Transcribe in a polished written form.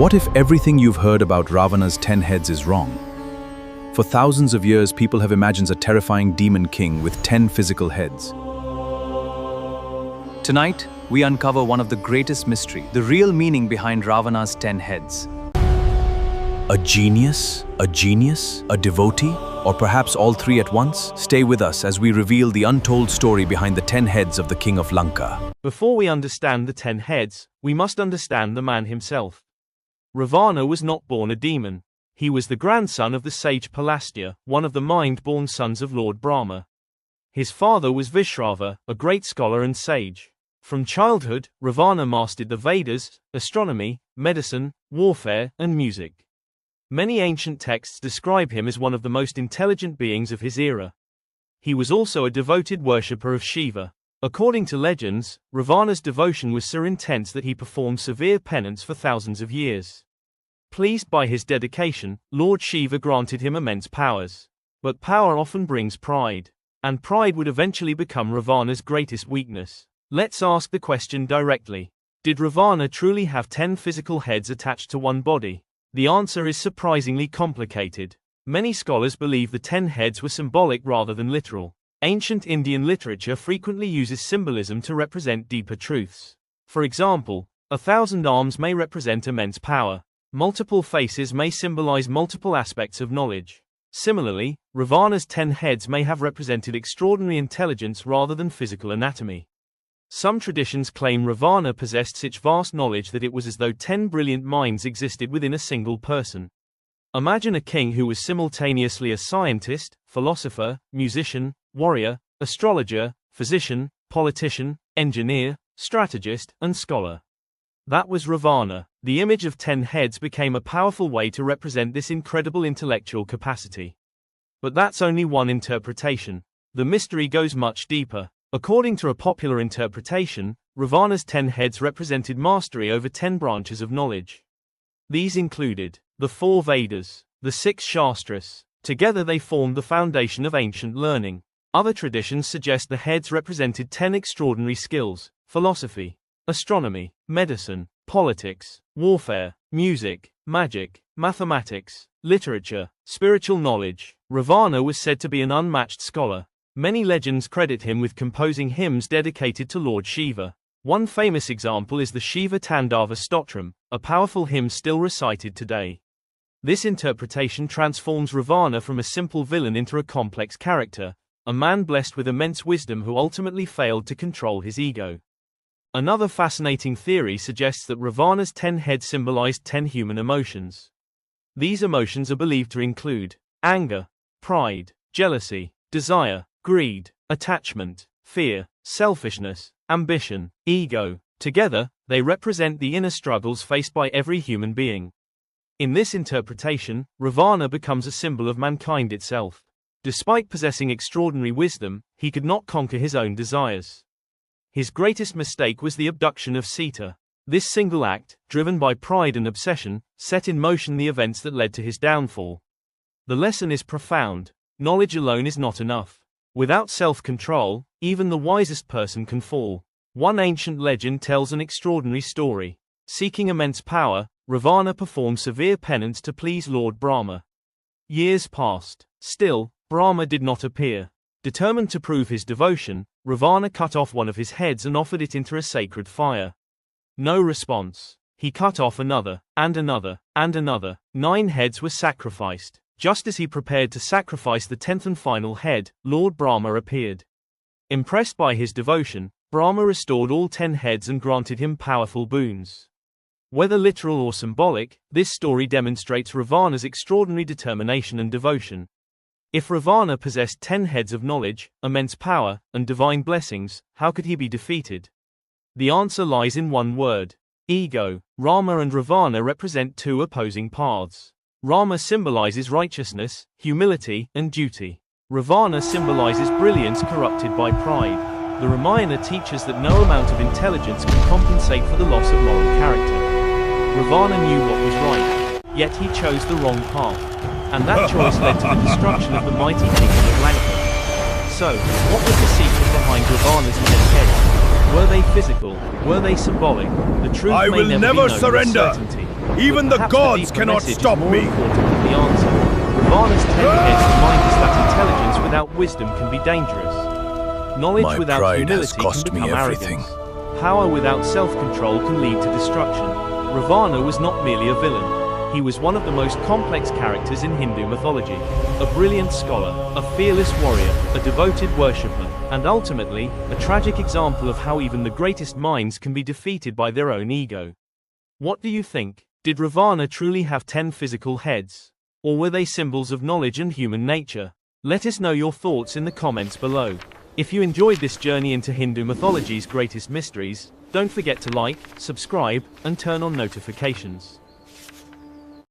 What if everything you've heard about Ravana's 10 heads is wrong? For thousands of years, people have imagined a terrifying demon king with 10 physical heads. Tonight, we uncover one of the greatest mysteries, the real meaning behind Ravana's 10 heads. A genius? A genius? A devotee? Or perhaps all three at once? Stay with us as we reveal the untold story behind the 10 heads of the King of Lanka. Before we understand the 10 heads, we must understand the man himself. Ravana was not born a demon. He was the grandson of the sage Pulasthya, one of the mind-born sons of Lord Brahma. His father was Vishrava, a great scholar and sage. From childhood, Ravana mastered the Vedas, astronomy, medicine, warfare, and music. Many ancient texts describe him as one of the most intelligent beings of his era. He was also a devoted worshipper of Shiva. According to legends, Ravana's devotion was so intense that he performed severe penance for thousands of years. Pleased by his dedication, Lord Shiva granted him immense powers. But power often brings pride. And pride would eventually become Ravana's greatest weakness. Let's ask the question directly. Did Ravana truly have 10 physical heads attached to one body? The answer is surprisingly complicated. Many scholars believe the 10 heads were symbolic rather than literal. Ancient Indian literature frequently uses symbolism to represent deeper truths. For example, 1,000 arms may represent immense power. Multiple faces may symbolize multiple aspects of knowledge. Similarly, Ravana's 10 heads may have represented extraordinary intelligence rather than physical anatomy. Some traditions claim Ravana possessed such vast knowledge that it was as though 10 brilliant minds existed within a single person. Imagine a king who was simultaneously a scientist, philosopher, musician, warrior, astrologer, physician, politician, engineer, strategist, and scholar. That was Ravana. The image of 10 heads became a powerful way to represent this incredible intellectual capacity. But that's only one interpretation. The mystery goes much deeper. According to a popular interpretation, Ravana's 10 heads represented mastery over 10 branches of knowledge. These included the 4 Vedas, the 6 Shastras. Together they formed the foundation of ancient learning. Other traditions suggest the heads represented 10 extraordinary skills: philosophy, astronomy, medicine, politics, warfare, music, magic, mathematics, literature, spiritual knowledge. Ravana was said to be an unmatched scholar. Many legends credit him with composing hymns dedicated to Lord Shiva. One famous example is the Shiva Tandava Stotram, a powerful hymn still recited today. This interpretation transforms Ravana from a simple villain into a complex character, a man blessed with immense wisdom who ultimately failed to control his ego. Another fascinating theory suggests that Ravana's 10 heads symbolized 10 human emotions. These emotions are believed to include anger, pride, jealousy, desire, greed, attachment, fear, selfishness, ambition, ego. Together, they represent the inner struggles faced by every human being. In this interpretation, Ravana becomes a symbol of mankind itself. Despite possessing extraordinary wisdom, he could not conquer his own desires. His greatest mistake was the abduction of Sita. This single act, driven by pride and obsession, set in motion the events that led to his downfall. The lesson is profound. Knowledge alone is not enough. Without self-control, even the wisest person can fall. One ancient legend tells an extraordinary story. Seeking immense power, Ravana performed severe penance to please Lord Brahma. Years passed. Still, Brahma did not appear. Determined to prove his devotion, Ravana cut off one of his heads and offered it into a sacred fire. No response. He cut off another, and another, and another. 9 heads were sacrificed. Just as he prepared to sacrifice the 10th and final head, Lord Brahma appeared. Impressed by his devotion, Brahma restored all 10 heads and granted him powerful boons. Whether literal or symbolic, this story demonstrates Ravana's extraordinary determination and devotion. If Ravana possessed 10 heads of knowledge, immense power, and divine blessings, how could he be defeated? The answer lies in one word: ego. Rama and Ravana represent 2 opposing paths. Rama symbolizes righteousness, humility, and duty. Ravana symbolizes brilliance corrupted by pride. The Ramayana teaches that no amount of intelligence can compensate for the loss of moral character. Ravana knew what was right, yet he chose the wrong path. And that choice led to the destruction of the mighty Kingdom of Lanka. So, what was the secret behind Ravana's 10 heads? Were they physical? Were they symbolic? The truth may never be known with certainty. Even the Perhaps gods deeper cannot message is stop more me. important than the answer. Ravana's 10 heads remind us that intelligence without wisdom can be dangerous. Knowledge My without pride has humility cost can me become everything. arrogance. Power without self-control can lead to destruction. Ravana was not merely a villain. He was one of the most complex characters in Hindu mythology. A brilliant scholar, a fearless warrior, a devoted worshipper, and ultimately, a tragic example of how even the greatest minds can be defeated by their own ego. What do you think? Did Ravana truly have 10 physical heads? Or were they symbols of knowledge and human nature? Let us know your thoughts in the comments below. If you enjoyed this journey into Hindu mythology's greatest mysteries, don't forget to like, subscribe, and turn on notifications.